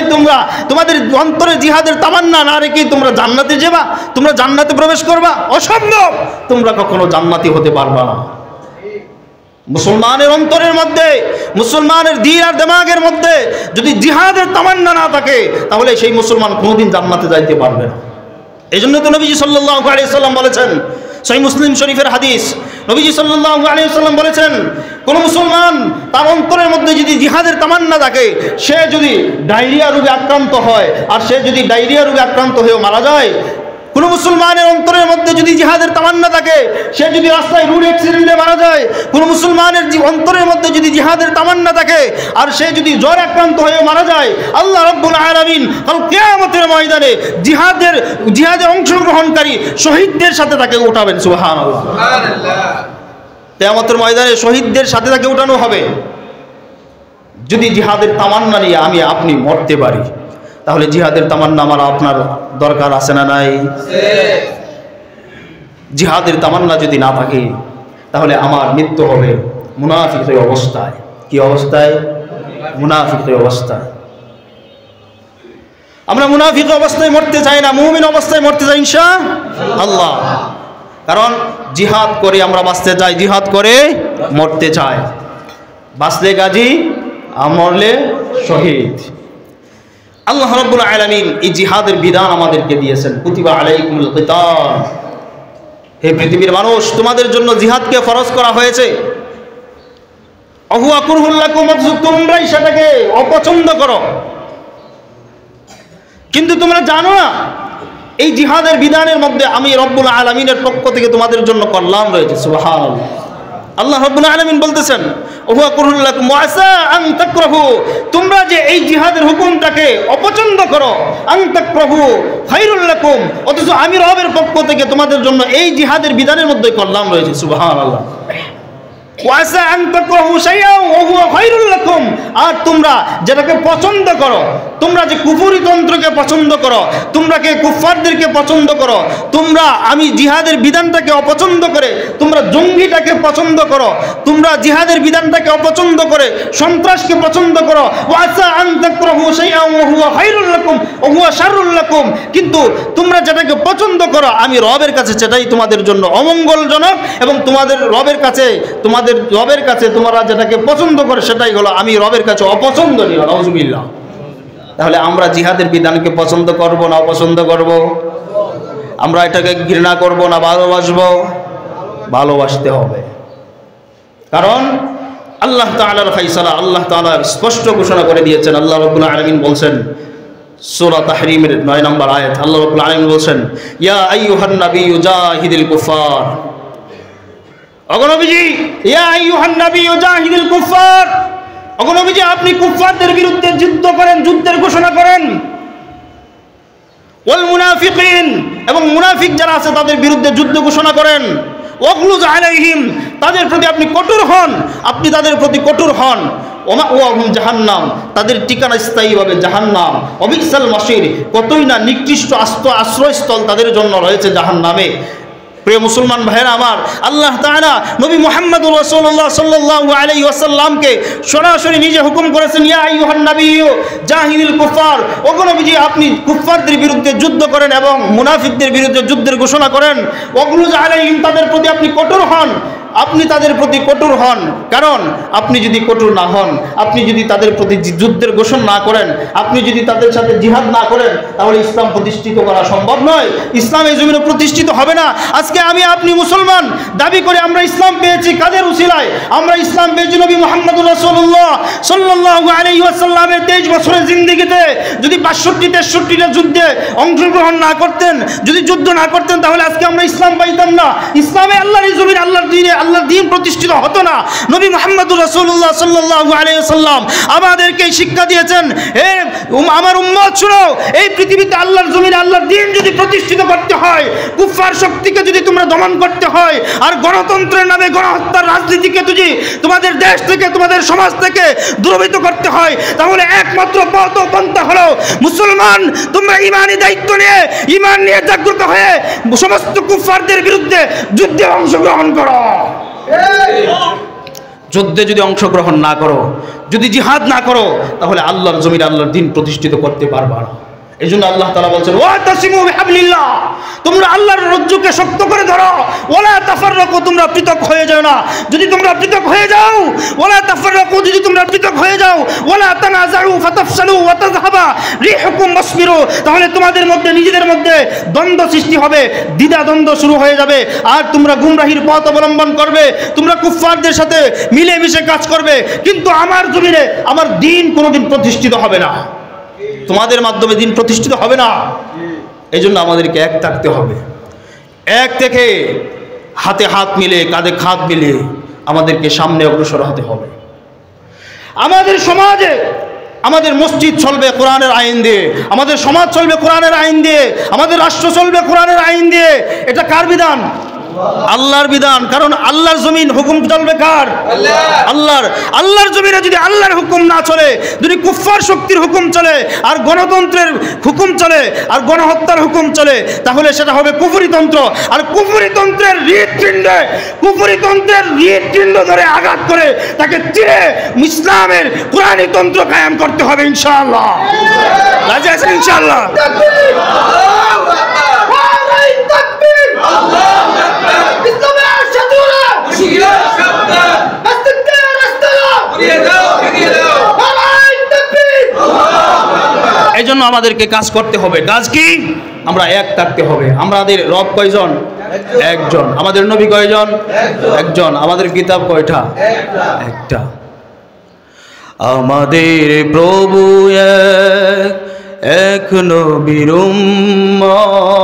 তোমাদের অন্তরে জিহাদের তামান্না না রেখে তোমরা জান্নাতে যাবা, তোমরা জান্নাতে প্রবেশ করবা? অসম্ভব, তোমরা কখনো জান্নাতি হতে পারবা না। মুসলমানের অন্তরের মধ্যে, মুসলমানের দিল আর দিমাগের মধ্যে যদি জিহাদের তামান্না না থাকে তাহলে সেই মুসলমান কোনোদিন জান্নাতে যাইতে পারবে না। এই জন্য তো নবীজি সাল্লাল্লাহু আলাইহি সাল্লাম বলেছেন, সহিহ মুসলিম শরীফের হাদিস, নবীজি সাল্লাল্লাহু আলাইহি সাল্লাম বলেছেন, কোন মুসলমান তার অন্তরের মধ্যে যদি জিহাদের তামান্না থাকে, সে যদি ডায়রিয়া রোগে আক্রান্ত হয় আর সে যদি ডায়রিয়া রোগে আক্রান্ত হয়ে মারা যায়, কোন মুসলমানের অন্তরের মধ্যে যদি জিহাদের তামান্না থাকে, সে যদি রাস্তায় রোড অ্যাক্সিডেন্টে মারা যায়, কোন মুসলমানের অন্তরের মধ্যে যদি জিহাদের তামান্না থাকে আর সে যদি জ্বর আক্রান্ত হয়ে মারা যায়, আল্লাহ রাব্বুল আলামিন কাল কিয়ামতের ময়দানে জিহাদের অংশগ্রহণকারী শহীদদের সাথে তাকে উঠাবেন। সুবহানাল্লাহ, সুবহানাল্লাহ। কিয়ামতের ময়দানে শহীদদের সাথে তাকে উঠানো হবে। যদি জিহাদের তামান্না নিয়ে আপনি মরতে পারি, তাহলে জিহাদের তামান্না আমার আপনার দরকার আছে না নাই? জিহাদের তামান্না যদি না থাকে তাহলে আমার মৃত্যু হবে মুনাফিকের অবস্থায়। কি অবস্থায়? মুনাফিকের অবস্থায়। আমরা মুনাফিক অবস্থায় মরতে চাই না, মুমিন অবস্থায় মরতে চাই ইনশাআল্লাহ। কারণ জিহাদ করে আমরা বাঁচতে চাই, জিহাদ করে মরতে চাই। বাঁচলে গাজী, মরলে শহীদ। আল্লাহ রাব্বুল আলামিন এই জিহাদের বিধান আমাদেরকে দিয়েছেন, কুতিবা আলাইকুমুল কিতাল, হে পৃথিবীর মানুষ তোমাদের জন্য জিহাদকে ফরজ করা হয়েছে। অহুয়া কুরহুল লাকুম, তোমরাই সেটাকে অপছন্দ করো, কিন্তু তোমরা জানো না এই জিহাদের বিধানের মধ্যে আমি রব্বুল আলামিনের পক্ষ থেকে তোমাদের জন্য কল্যাণ রয়েছে। সুবহানাল্লাহ, আল্লাহ রাব্বুল আলামিন বলতেছেন ওহুয়া কুরহুল লাকুম ওয়া আসা আন তাকরাহু, তোমরা যে এই জিহাদের হুকুমটাকে অপছন্দ করো, আন তাকরাহু খায়রুল লাকুম, অথচ আমি রবের পক্ষ থেকে তোমাদের জন্য এই জিহাদের বিধানের মধ্যে কল্যাণ রয়েছে। সুবহানাল্লাহ। ওয়া আসা আন তাকরাহু শাইআন ওয়া হুয়া খায়রুল লাকুম, আর তোমরা যেটাকে পছন্দ করো, তোমরা যে কুফরি তন্ত্রকে পছন্দ করো, তোমরা কে কুফফারদেরকে পছন্দ করো, তোমরা আমি জিহাদের বিধানটাকে অপছন্দ করে তোমরা জঙ্গিটাকে পছন্দ করো, তোমরা জিহাদের বিধানটাকে অপছন্দ করে সন্ত্রাসকে পছন্দ করো, ওয়া আসা আন তাকরাহু শাইআন ওয়া হুয়া খায়রুল লাকুম ওয়া হুয়া শাররুল লাকুম, কিন্তু তোমরা যেটাকে পছন্দ করো আমি রবের কাছে সেটাই তোমাদের জন্য অমঙ্গলজনক, এবং তোমাদের রবের কাছে তোমরা যেটাকে পছন্দ করে সেটাই হলো আমি রবের কাছে অপছন্দনীয়। নাউজুবিল্লাহ। তাহলে আমরা জিহাদের বিধানকে পছন্দ করব না অপছন্দ করব? আমরা এটাকে ঘৃণা করব না ভালোবাসবো? ভালোবাসতে হবে, কারণ আল্লাহ তাআলার ফায়সালা, আল্লাহ তাআলা স্পষ্ট ঘোষণা করে দিয়েছেন। আল্লাহ রাব্বুল আলামিন বলছেন সূরা তাহরিমের 9 নম্বর আয়াত, আল্লাহ রাব্বুল আলামিন বলছেন ইয়া আইয়ুহান নাবিয়্যু জাহিদিল কুফার, অগণবিজি ইয়া আইয়ুহান নাবিয়্যু জাহিদিল কুফার, অগণবিজি আপনি কুফফারদের বিরুদ্ধে যুদ্ধ করেন, যুদ্ধের ঘোষণা করেন। ওয়াল মুনাফিকিন, এবং মুনাফিক যারা আছে তাদের বিরুদ্ধে যুদ্ধ ঘোষণা করেন। ওয়াগলুজ আলাইহিম, তাদের প্রতি আপনি কঠোর হন, আপনি তাদের প্রতি কঠোর হন। ওয়াহুম জাহান্নাম, তাদের ঠিকানা স্থায়ীভাবে জাহান্নাম। অবিসাল মাসির, কতই না নিকৃষ্ট আশ্রয়স্থল তাদের জন্য রয়েছে জাহান্নামে। প্রিয় মুসলমান ভাইয়েরা আমার, আল্লাহ তাআলা নবী মুহাম্মদুর রাসূলুল্লাহ সাল্লাল্লাহু আলাইহি ওয়াসাল্লামকে সরাসরি নিজে হুকুম করেছেন ইয়া আইয়ুহান নাবিয়্যু জাহিদিল কুফার, ওগো নবীজি আপনি কুফফারদের বিরুদ্ধে যুদ্ধ করেন এবং মুনাফিকদের বিরুদ্ধে যুদ্ধের ঘোষণা করেন। ওয়াগলুজ আলাইহিম, তাদের প্রতি আপনি কঠোর হন, আপনি তাদের প্রতি কঠোর হন, কারণ আপনি যদি কঠোর না হন, আপনি যদি তাদের প্রতি যুদ্ধের ঘোষণা না করেন, আপনি যদি তাদের সাথে জিহাদ না করেন, তাহলে ইসলাম প্রতিষ্ঠিত করা সম্ভব নয়, ইসলাম এই জমিনে প্রতিষ্ঠিত হবে না। আজকে আমি আপনি মুসলমান দাবি করে আমরা ইসলাম পেয়েছি কাদের উসিলায়? আমরা ইসলাম পেয়েছি নবী মুহাম্মদুর রাসূলুল্লাহ সাল্লাল্লাহু আলাইহি ওয়াসাল্লামের 23 বছরের জিন্দেগিতে। যদি 62-63টা যুদ্ধে অংশগ্রহণ না করতেন, যদি যুদ্ধ না করতেন, তাহলে আজকে আমরা ইসলাম পাইতাম না। ইসলামে আল্লাহর এই জমিনে আল্লাহর দ্বীনে আল্লাহর দ্বীন প্রতিষ্ঠিত হতো না। নবী মুহাম্মদুর রাসূলুল্লাহ সাল্লাল্লাহু আলাইহি ওয়াসাল্লাম আমাদেরকে শিক্ষা দিয়েছেন, হে আমার উম্মত শুনো, এই পৃথিবীতে আল্লাহর জমিনে আল্লাহর দ্বীন যদি প্রতিষ্ঠিত করতে হয়, কুফফার শক্তিকে যদি তোমরা দমন করতে হয়, আর গণতন্ত্রের নামে গণহত্যার রাজনীতিকে যদি তোমাদের দেশ থেকে তোমাদের সমাজ থেকে দূরীভূত করতে হয়, তাহলে একমাত্র পথ ও পন্থা হলো মুসলমান তোমরা ঈমানি দায়িত্ব নিয়ে, ঈমান নিয়ে জাগ্রত হয়ে সমস্ত কুফফারদের বিরুদ্ধে যুদ্ধে অংশগ্রহণ করো। যুদ্ধে যদি অংশগ্রহণ না করো, যদি জিহাদ না করো, তাহলে আল্লাহর জমিনে আল্লাহর দ্বীন প্রতিষ্ঠিত করতে পারবা না। এই জন্য আল্লাহ তাআলা বলছেন ওয়াতাসিমু বিহাবলিল্লাহ, তোমরা আল্লাহর রজ্জুকে শক্ত করে ধরো, ওয়ালা তাফাররাকু, তোমরা পৃথক হয়ে যাও না। যদি তোমরা পৃথক হয়ে যাও, ওয়ালা তাফাররাকু, যদি তোমরা পৃথক হয়ে যাও, ওয়ালা তানাযাউ ফাতাফসালু ওয়া তাযহাবা রিহুকুম ওয়াসবিরু, তাহলে তোমাদের মধ্যে নিজেদের মধ্যে দ্বন্দ্ব সৃষ্টি হবে, দ্বিধা দ্বন্দ্ব শুরু হয়ে যাবে, আর তোমরা গুমরাহির পথ অবলম্বন করবে, তোমরা কুফফারদের সাথে মিলেমিশে কাজ করবে, কিন্তু আমার জমিনে আমার দ্বীন কোনোদিন প্রতিষ্ঠিত হবে না, তোমাদের মাধ্যমে দ্বীন প্রতিষ্ঠিত হবে না। এই জন্য আমাদেরকে এক থাকতে হবে, এক থেকে হাতে হাত মিলে কাঁধে কাঁধ মিলে আমাদেরকে সামনে অগ্রসর হতে হবে। আমাদের সমাজে আমাদের মসজিদ চলবে কোরআনের আইন দিয়ে, আমাদের সমাজ চলবে কোরআনের আইন দিয়ে, আমাদের রাষ্ট্র চলবে কোরআনের আইন দিয়ে। এটা কার বিধান? আল্লাহর বিধান। কারণ আল্লাহর জমিন হুকুম চলবে কার? আল্লাহর। আল্লাহর জমিনে যদি আল্লাহর হুকুম না চলে, যদি কুফফার শক্তির হুকুম চলে, আর গণতন্ত্রের হুকুম চলে, আর গণহত্যার হুকুম চলে, তাহলে সেটা হবে কুফরিতন্ত্র। আর কুফরিতন্ত্রের হৃৎপিণ্ড ধরে আঘাত করে তাকে চিরে ইসলামের কোরআনী তন্ত্র কায়েম করতে হবে ইনশাআল্লাহ। রাজি আছেন ইনশাআল্লাহ? এই জন্য আমাদেরকে কাজ করতে হবে। কাজ কি? আমরা এক থাকতে হবে। আমাদের রব কয়জন? একজন। আমাদের নবী কয়জন? একজন। আমাদের কিতাব কয়টা? একটা। আমাদের প্রভু এক নবীর উম্মত,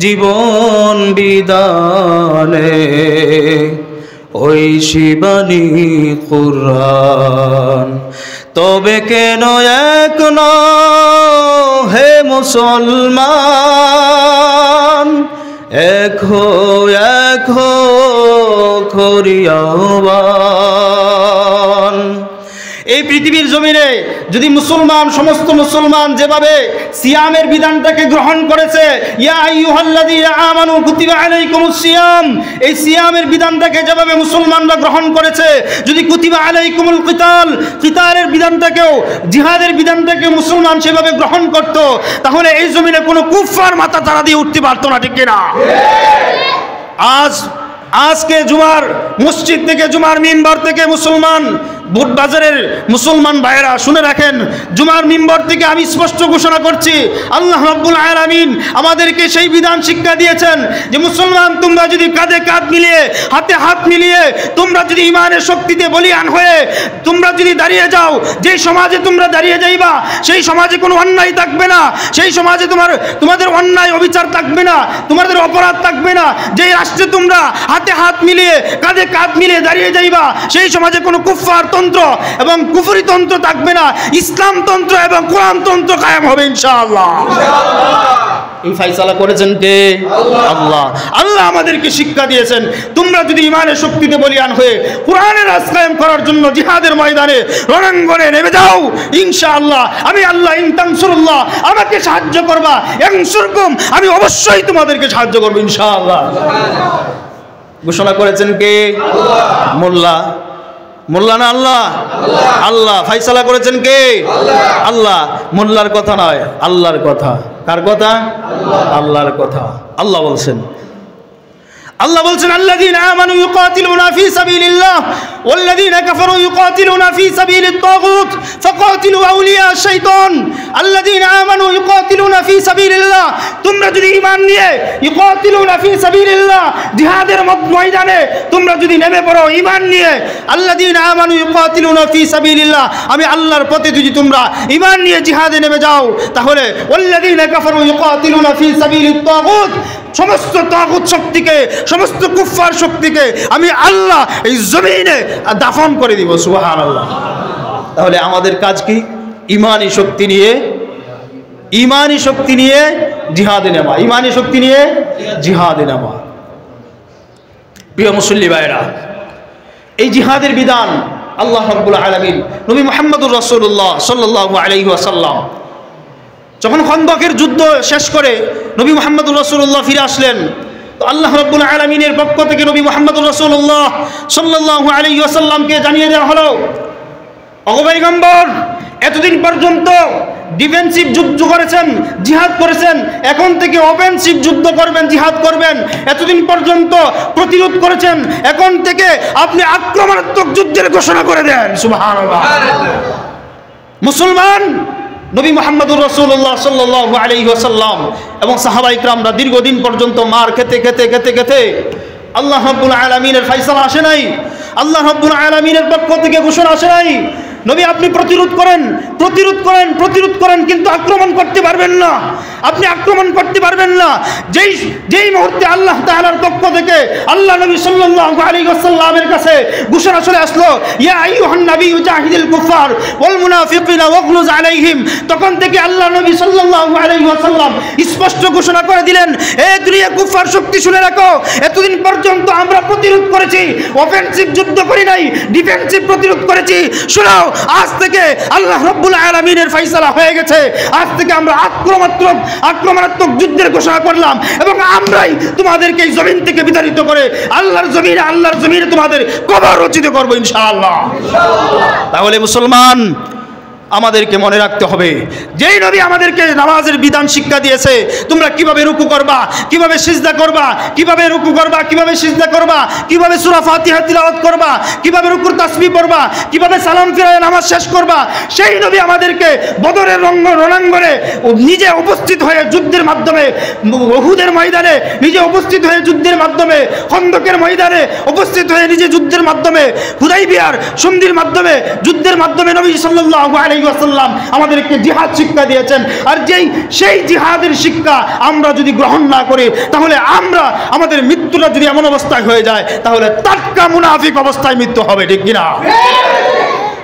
জীবন বিদানে ওই শিবানী কুরআন। তবে কেন এক নও হে মুসলমান, এক হো করি আহ্বান। এই পৃথিবীর জমিনে যদি মুসলমান, সমস্ত মুসলমান যেভাবে সিয়ামের বিধানটাকে গ্রহণ করেছে, ইয়া আইয়ুহাল্লাযীনা আমানু কুতিবা আলাইকুমুস সিয়াম, এই সিয়ামের বিধানটাকে যেভাবে মুসলমানরা গ্রহণ করেছে, যদি কুতিবা আলাইকুমুল কিতাল, কিতালের বিধানটাকেও, জিহাদের বিধানটাকে মুসলমান সেভাবে গ্রহণ করত, তাহলে এই জমিনে কোনো কুফফার মাথা তারা দিয়ে উঠতে পারতো না, ঠিক কিনা? আজকে জুমার মসজিদ থেকে, জুমার মিম্বর থেকে মুসলমান বুটবাজারের মুসলমান ভাইয়েরা শুনে রাখেন, জুমার মিম্বর থেকে আমি স্পষ্ট ঘোষণা করছি, আল্লাহ রাব্বুল আলামিন আমাদেরকে সেই বিধান শিক্ষা দিয়েছেন যে মুসলমান, তোমরা যদি কাঁধে কাঁধ মিলিয়ে, হাতে হাত মিলিয়ে, তোমরা যদি ইমানের শক্তিতে বলিয়ান হয়ে তোমরা যদি দাঁড়িয়ে যাও, যেই সমাজে তোমরা দাঁড়িয়ে যাইবা সেই সমাজে কোনো অন্যায় থাকবে না, সেই সমাজে তোমাদের অন্যায় অবিচার থাকবে না, তোমাদের অপরাধ থাকবে না। যেই রাষ্ট্রে তোমরা হাতে হাত মিলিয়ে, কাঁধে কাঁধ মিলিয়ে দাঁড়িয়ে যাইবা, সেই সমাজে কোনো কুফফার তন্ত্র এবং কুফরি তন্ত্র থাকবে না, ইসলাম তন্ত্র এবং কোরআন তন্ত্র কায়েম হবে ইনশাআল্লাহ। এই ফয়সালা করেছেন কে? আল্লাহ। আল্লাহ আমাদেরকে শিক্ষা দিয়েছেন, তোমরা যদি ইমানের শক্তিতে বলিয়ান হয়ে কোরআনের রাজ কায়েম করার জন্য জিহাদের ময়দানে, রণাঙ্গনে নেমে যাও, ইনশাআল্লাহ আমি আল্লাহ, ইন তানসুরুল্লাহ, আমাকে সাহায্য করবা, ইয়ানসুরকুম, আমি অবশ্যই তোমাদেরকে সাহায্য করব ইনশাআল্লাহ। ঘোষণা করেছেন কে? মোল্লা। মোল্লা না আল্লাহ? আল্লাহ। ফয়সালা করেছেন কে? আল্লাহ। মোল্লার কথা নয়, আল্লাহর কথা। কার কথা? আল্লাহর কথা। আল্লাহ বলছেন, আল্লাযীনা আমানু ইউকাতিলুনা ফী সাবিলিল্লাহ ওয়াল্লাযীনা কাফারু ইউকাতিলুনা ফী সাবিলিত তাগুত ফাকাতিলু আউলিয়া শাইতান। আল্লাযীনা আমানু ইউকাতিলুনা ফী সাবিলিল্লাহ, তোমরা যদি ঈমান নিয়ে ইউকাতিলুনা ফী সাবিলিল্লাহ, জিহাদের ময়দানে তোমরা যদি নেমে পড়ো ঈমান নিয়ে, আল্লাযীনা আমানু ইউকাতিলুনা ফী সাবিলিল্লাহ, আমি আল্লাহর পথে যদি তোমরা ঈমান নিয়ে জিহাদে নেমে যাও, তাহলে ওয়াল্লাযীনা কাফারু ইউকাতিলুনা ফী সাবিলিত তাগুত, সমস্ত তাগুত শক্তিকে, সমস্ত কুফফার শক্তিকে আমি আল্লাহ এই জমিনে দাফন করে দিব। সুবহানাল্লাহ। তাহলে আমাদের কাজ কি? ইমানি শক্তি নিয়ে, ইমানি শক্তি নিয়ে জিহাদে নেওয়া, ইমানি শক্তি নিয়ে জিহাদে নেওয়া। প্রিয় মুসল্লি ভাইরা, এই জিহাদের বিধান আল্লাহ রাব্বুল আলামিন নবী মুহাম্মদুর রাসূলুল্লাহ সাল্লাল্লাহু আলাইহি ওয়াসাল্লাম যখন খন্দকের যুদ্ধ শেষ করে নবী মুহাম্মদুর রাসূলুল্লাহ ফিরে আসলেন, তো আল্লাহ রাব্বুল আলামিনের পক্ষ থেকে নবী মুহাম্মদুর রাসূলুল্লাহ সাল্লাল্লাহু আলাইহি ওয়াসাল্লামকে জানিয়ে দেওয়া হলো, ওগো পয়গম্বর, এতদিন পর্যন্ত ডিফেন্সিভ যুদ্ধ করেছেন, জিহাদ করেছেন, এখন থেকে অফেন্সিভ যুদ্ধ করবেন, জিহাদ করবেন। এতদিন পর্যন্ত প্রতিরোধ করেছেন, এখন থেকে আপনি আক্রমণাত্মক যুদ্ধের ঘোষণা করে দেন। সুবহানাল্লাহ। মুসলমান নবী মুহাম্মদুর রাসূলুল্লাহ সাল্লাল্লাহু আলাইহি ওয়াসাল্লাম এবং সাহাবা ইকরামরা দীর্ঘদিন পর্যন্ত মার খেতে আল্লাহ রাব্বুল আলামিনের ফয়সালা আসে নাই, আল্লাহ রাব্বুল আলামিনের পক্ষ থেকে ঘোষণা আসে নাই, নবী আপনি প্রতিরোধ করেন, কিন্তু আক্রমণ করতে পারবেন না, আপনি আক্রমণ করতে পারবেন না। যেই মুহূর্তে আল্লাহ তাআলার পক্ষ থেকে আল্লাহ নবী সাল্লাল্লাহু আলাইহি ওয়াসাল্লামের কাছে ঘোষণা চলে আসলো, ইয়া আইয়ুহান নাবিয়্যু জাহিদিল কুফার ওয়াল মুনাফিকিনা ওয়াগলুজ আলাইহিম, তখন থেকে আল্লাহ নবী সাল্লাল্লাহু আলাইহি ওয়াসাল্লাম স্পষ্ট ঘোষণা করে দিলেন, এ দুনিয়া কুফার শক্তি শুনে রাখো, এতদিন পর্যন্ত আমরা প্রতিরোধ করেছি, অফেন্সিভ যুদ্ধ করি নাই, ডিফেন্সিভ প্রতিরোধ করেছি। শোনাও, আজ থেকে আল্লাহ রাব্বুল আলামিনের ফয়সালা হয়ে গেছে, আজ থেকে আমরা আক্রমণাত্মক যুদ্ধের ঘোষণা করলাম এবং আমরাই তোমাদেরকে এই জমিন থেকে বিতাড়িত করে আল্লাহর জমিনে তোমাদের কবর রচিত করবো ইনশাআল্লাহ। তাহলে মুসলমান, আমাদেরকে মনে রাখতে হবে, যেই নবী আমাদেরকে নামাজের বিধান শিক্ষা দিয়েছে, তোমরা কিভাবে রুকু করবা, কিভাবে সিজদা করবা, কিভাবে রুকু করবা, কিভাবে সিজদা করবা, কিভাবে সূরা ফাতিহা তিলাওয়াত করবা, কিভাবে রুকুর তাসবিহ পড়বা, কিভাবে সালাম ফিরায়ে নামাজ শেষ করবা, সেই নবী আমাদেরকে বদরের রণাঙ্গনে নিজে উপস্থিত হয়ে যুদ্ধের মাধ্যমে, উহুদের ময়দানে নিজে উপস্থিত হয়ে যুদ্ধের মাধ্যমে, খন্দকের ময়দানে উপস্থিত হয়ে নিজে যুদ্ধের মাধ্যমে, হুদাইবিয়ার সন্ধির মাধ্যমে, যুদ্ধের মাধ্যমে নবী সাল্লাল্লাহু আলাইহি আলাইহি ওয়াসাল্লাম আমাদেরকে জিহাদ শিক্ষা দিয়েছেন। আর সেই জিহাদের শিক্ষা আমরা যদি গ্রহণ না করি, তাহলে আমাদের মৃত্যুটা যদি এমন অবস্থায় হয়ে যায়, তাহলে টাটকা মুনাফিক অবস্থায় মৃত্যু হবে, ঠিক কিনা?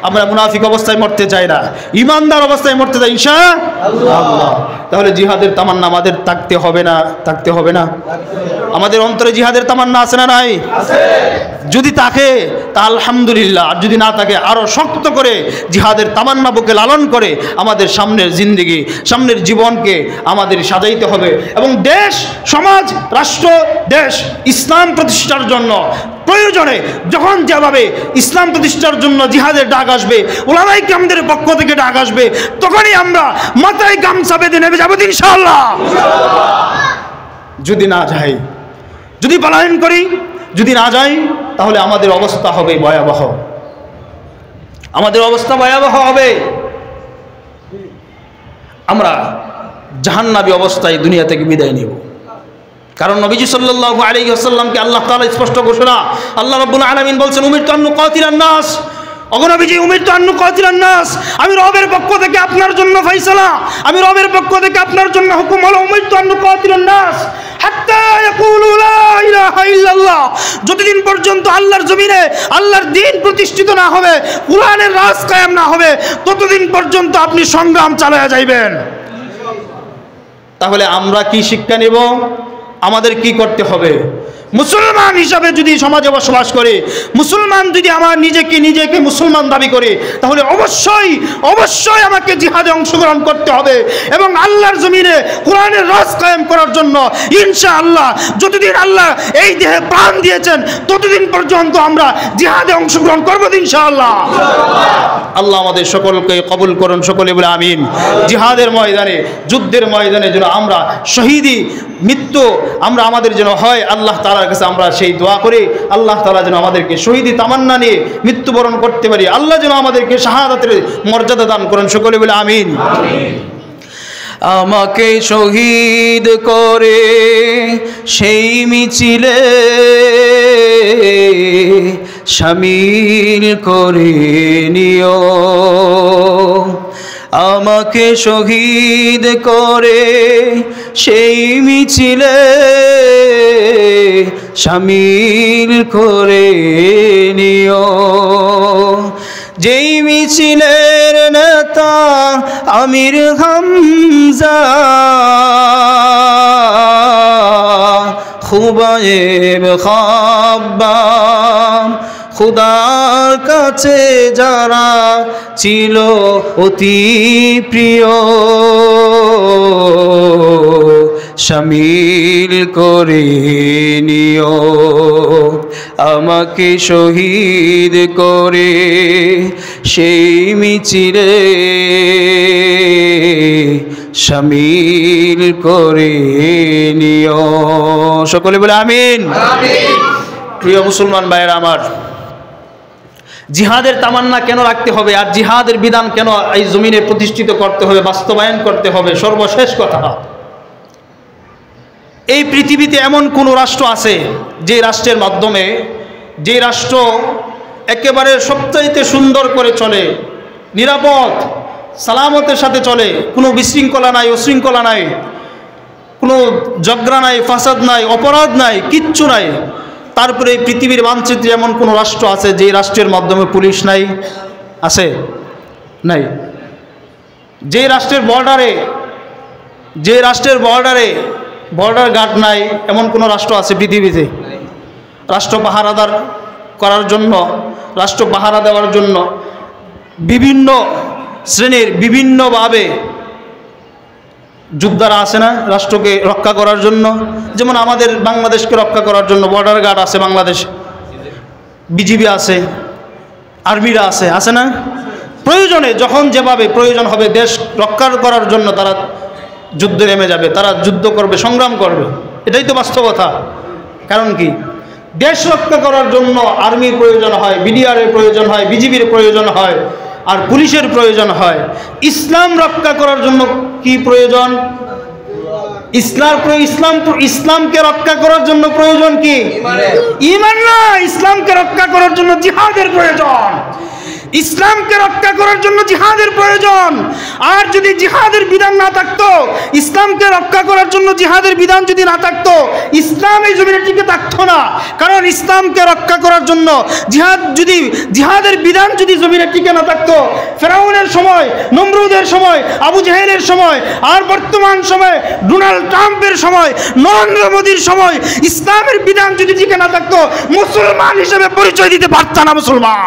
আমরা মুনাফিক অবস্থায় মরতে চাই না, ইমানদার অবস্থায় মরতে চাই ইনশাআল্লাহ। তাহলে জিহাদের তামান্না আমাদের থাকতে হবে না? আমাদের অন্তরে জিহাদের তামান্না আছে না নাই? যদি থাকে তা আলহামদুলিল্লাহ, আর যদি না থাকে আরো শক্ত করে জিহাদের তামান্না বুকে লালন করে আমাদের সামনের জিন্দেগি, সামনের জীবনকে আমাদের সাজাইতে হবে। এবং দেশ, সমাজ, রাষ্ট্র, দেশ ইসলাম প্রতিষ্ঠার জন্য প্রয়োজনে যখন যেভাবে ইসলাম প্রতিষ্ঠার জন্য জিহাদের ডাক আসবে, উলামায়ে কেরামদের পক্ষ থেকে ডাক আসবে, তখনই আমরা মাথায় গামছা বেঁধে নেমে যাবো ইনশাআল্লাহ। যদি না যাই, যদি পলায়ন করি, যদি না যাই, তাহলে আমাদের অবস্থা হবে ভয়াবহ, আমাদের অবস্থা ভয়াবহ হবে। আমরা জাহান্নামী অবস্থায় দুনিয়া থেকে বিদায় নিব। কারণ নবীজি সাল্লাল্লাহু আলাইহি ওয়াসাল্লামকে আল্লাহ তাআলা স্পষ্ট ঘোষণা, আল্লাহ রাব্বুল আলামিন বলছেন, উমিরতু আন নুকাতিলান নাস, অগনবীজি উমিরতু আন নুকাতিলান নাস, আমি রবের পক্ষ থেকে আপনার জন্য ফয়সালা, আমি রবের পক্ষ থেকে আপনার জন্য হুকুম হলো, উমিরতু আন নুকাতিলান নাস হাত্তা ইয়াকুলু লা ইলাহা ইল্লাল্লাহ, যতদিন পর্যন্ত আল্লাহর জমিনে আল্লাহর দ্বীন প্রতিষ্ঠিত না হবে, কুরআনের রাজ কায়েম না হবে, ততদিন পর্যন্ত আপনি সংগ্রাম চালিয়ে যাইবেন। তাহলে আমরা কি শিক্ষা নেব? আমাদের কি করতে হবে? মুসলমান হিসাবে যদি সমাজে বসবাস করে, মুসলমান যদি আমার নিজেকে মুসলমান দাবি করে, তাহলে অবশ্যই আমাকে জিহাদে অংশগ্রহণ করতে হবে এবং আল্লাহর জমিনে কোরআনের রাজ কায়েম করার জন্য ইনশাআল্লাহ যতদিন আল্লাহ এই দেহে প্রাণ দিয়েছেন ততদিন পর্যন্ত আমরা জিহাদে অংশগ্রহণ করব ইনশাআল্লাহ। আল্লাহ আমাদের সকলকে কবুল করুন, সকলে বলে আমিন। জিহাদের ময়দানে, যুদ্ধের ময়দানে যেন আমরা শহীদি মৃত্যু আমাদের যেন হয়, আল্লাহ তাআলার কাছে আমরা সেই দোয়া করি, আল্লাহ তাআলা যেন আমাদেরকে শহীদি তামান্না নিয়ে মৃত্যুবরণ করতে পারি, আল্লাহ যেন আমাদেরকে শাহাদাতের মর্যাদা দান করেন, সকলে বলে আমিন। আমাকে শহীদ করে সেই মিছিলে শামিল করে নিও, আমাকে শহীদ করে সেই মিছিলে শামিল করে নিও, যেই মিছিলের নেতা আমির হামজা, খুবায়েব খাব্বাব, খুদার কাছে যারা ছিল অতি প্রিয়, শামিল করে নিও, আমাকে শহীদ করে সেই মিছিলে শামিল করে নিও, সকলে বলে আমিন। প্রিয় মুসলমান ভাইয়েরা আমার, জিহাদের তামান্না কেন রাখতে হবে আর জিহাদের বিধান কেন এই জমিনে প্রতিষ্ঠিত করতে হবে, বাস্তবায়ন করতে হবে? সর্বশেষ কথা, এই পৃথিবীতে এমন কোন রাষ্ট্র আছে যে রাষ্ট্রের মাধ্যমে, যে রাষ্ট্র একেবারে সবচাইতে সুন্দর করে চলে, নিরাপদ সালামতের সাথে চলে, কোনো বিশৃঙ্খলা নাই, উশৃঙ্খলা নাই, কোনো ঝগড়া নাই, ফাসাদ নাই, অপরাধ নাই, কিচ্ছু নাই? তারপরে এই পৃথিবীর মানচিত্রে এমন কোনো রাষ্ট্র আছে যে রাষ্ট্রের মাধ্যমে পুলিশ নাই? আছে? নাই। যে রাষ্ট্রের বর্ডার গার্ড নাই, এমন কোনো রাষ্ট্র আছে পৃথিবীতে? রাষ্ট্র পাহারাদার করার জন্য, রাষ্ট্র পাহারা দেওয়ার জন্য বিভিন্ন শ্রেণীর বিভিন্নভাবে যোদ্ধারা আছে না রাষ্ট্রকে রক্ষা করার জন্য? যেমন আমাদের বাংলাদেশকে রক্ষা করার জন্য বর্ডার গার্ড আছে, বাংলাদেশ বিজিবি আছে, আর্মিরা আছে না? প্রয়োজনে যখন যেভাবে প্রয়োজন হবে দেশ রক্ষা করার জন্য তারা যুদ্ধে নেমে যাবে, তারা যুদ্ধ করবে, সংগ্রাম করবে, এটাই তো বাস্তবতা। কারণ কি, দেশ রক্ষা করার জন্য আর্মির প্রয়োজন হয়, বিডিআরের প্রয়োজন হয়, বিজিবির প্রয়োজন হয়, আর পুলিশের প্রয়োজন হয়। ইসলাম রক্ষা করার জন্য কি প্রয়োজন? ইসলামকে রক্ষা করার জন্য প্রয়োজন কি? ঈমান না, ইসলামকে রক্ষা করার জন্য জিহাদের প্রয়োজন। ইসলামকে রক্ষা করার জন্য জিহাদের প্রয়োজন। আর যদি জিহাদের বিধান না থাকতো, ইসলামকে রক্ষা করার জন্য জিহাদের বিধান যদি না থাকতো, ইসলাম এই জমিনে টিকে থাকতো না। কারণ ইসলামকে রক্ষা করার জন্য জিহাদের বিধান যদি জমিনে টিকে না থাকতো, ফেরাউনের সময়, নমরুদের সময়, আবু জাহেলের সময়, আর বর্তমান সময় ডোনাল্ড ট্রাম্পের সময়, নরেন্দ্র মোদীর সময় ইসলামের বিধান যদি টিকে না থাকতো, মুসলমান হিসেবে পরিচয় দিতে পারত না মুসলমান।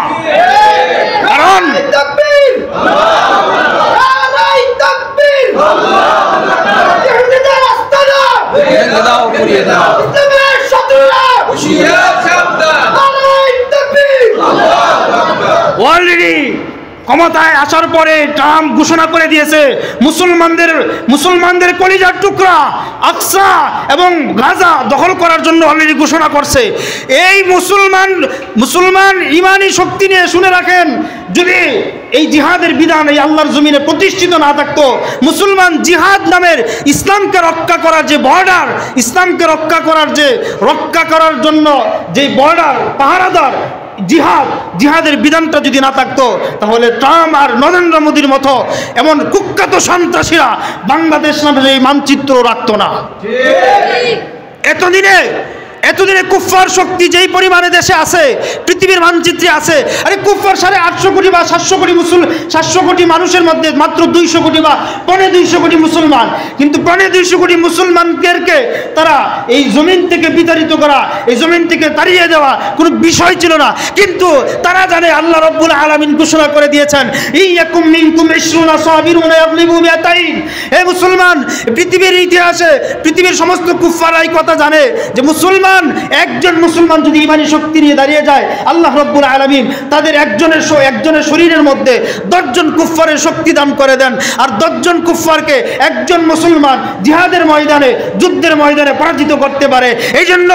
কারণ অলরেডি ক্ষমতায় আসার পরে ট্রাম্প ঘোষণা করে দিয়েছে মুসলমানদের কলিজার টুকরা আকসা এবং গাজা দখল করার জন্য অলরেডি ঘোষণা করছে। এই মুসলমান ইমানি শক্তি নিয়ে শুনে রাখেন, যদি এই জিহাদের বিধান এই আল্লাহর জমিনে প্রতিষ্ঠিত না থাকতো, মুসলমান জিহাদ নামের ইসলামকে রক্ষা করার যে বর্ডার, ইসলামকে রক্ষা করার জন্য যে বর্ডার পাহারাদার জিহাদের বিধানটা যদি না থাকতো, তাহলে ট্রাম্প আর নরেন্দ্র মোদীর মতো এমন কুখ্যাত সন্ত্রাসীরা বাংলাদেশ নামের এই মানচিত্র রাখতো না। এতদিনে কুফফার শক্তি যেই পরিমাণে দেশে আছে, পৃথিবীর মানচিত্রে আছে, আরে কুফফার 850 কোটি বা 700 কোটি মানুষের মধ্যে মাত্র 200 কোটি বা 250 কোটি মুসলমান। কিন্তু 250 কোটি মুসলমানদেরকে তারা এই জমিন থেকে বিতাড়িত করা, এই জমিন থেকে তাড়িয়ে দেওয়া কোনো বিষয় ছিল না। কিন্তু তারা জানে আল্লাহ রাব্বুল আলামিন ঘোষণা করে দিয়েছেন, ইয়াকুম মিনকুম 20 সাবিরুন ইয়াগলিবু মিআতাইন। হে মুসলমান, পৃথিবীর ইতিহাসে পৃথিবীর সমস্ত কুফফারা এই কথা জানে যে একজন মুসলমান যদি ইমানি শক্তি নিয়ে দাঁড়িয়ে যায়, আল্লাহ রাব্বুল আলামিন তাদের একজনের শরীরের মধ্যে 10 জন কুফফারের শক্তি দান করে দেন। আর 10 জন কুফফারকে একজন মুসলমান জিহাদের ময়দানে, যুদ্ধের ময়দানে পরাজিত করতে পারে। এই জন্য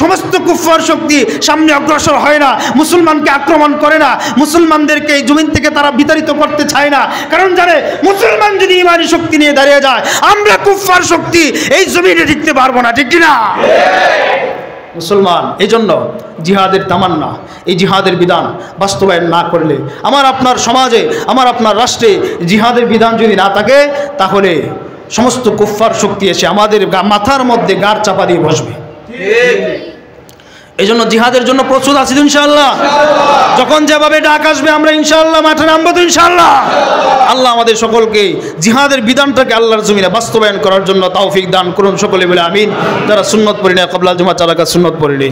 সমস্ত কুফফার শক্তি সামনে অগ্রসর হয় না, মুসলমানকে আক্রমণ করে না, মুসলমানদেরকে এই জমিন থেকে তারা বিতাড়িত করতে চায় না। কারণ জানে, মুসলমান যদি ইমানি শক্তি নিয়ে দাঁড়িয়ে যায়, আমরা কুফফার শক্তি এই জমিনে টিকতে পারবো না। ঠিক কিনা মুসলমান? এই জন্য জিহাদের তামান্না, এই জিহাদের বিধান বাস্তবায়ন না করলে, আমার আপনার সমাজে, আমার আপনার রাষ্ট্রে জিহাদের বিধান যদি না থাকে, তাহলে সমস্ত কুফফার শক্তি এসে আমাদের মাথার মধ্যে গাড় চাপা দিয়ে বসবে। এই জন্য জিহাদের জন্য প্রস্তুত আছি তো ইনশাআল্লাহ? যখন যেভাবে ডাক আসবে আমরা ইনশাআল্লাহ মাঠে নামবো তো ইনশাআল্লাহ? আল্লাহ আমাদের সকলকে জিহাদের বিধানটাকে আল্লাহর জমিনে বাস্তবায়ন করার জন্য তৌফিক দান করুন। সকলে বলে আমিন। যারা সুন্নত পড়ি না, ক্বাবলা জুমা চালাকা সুন্নত পড়ি।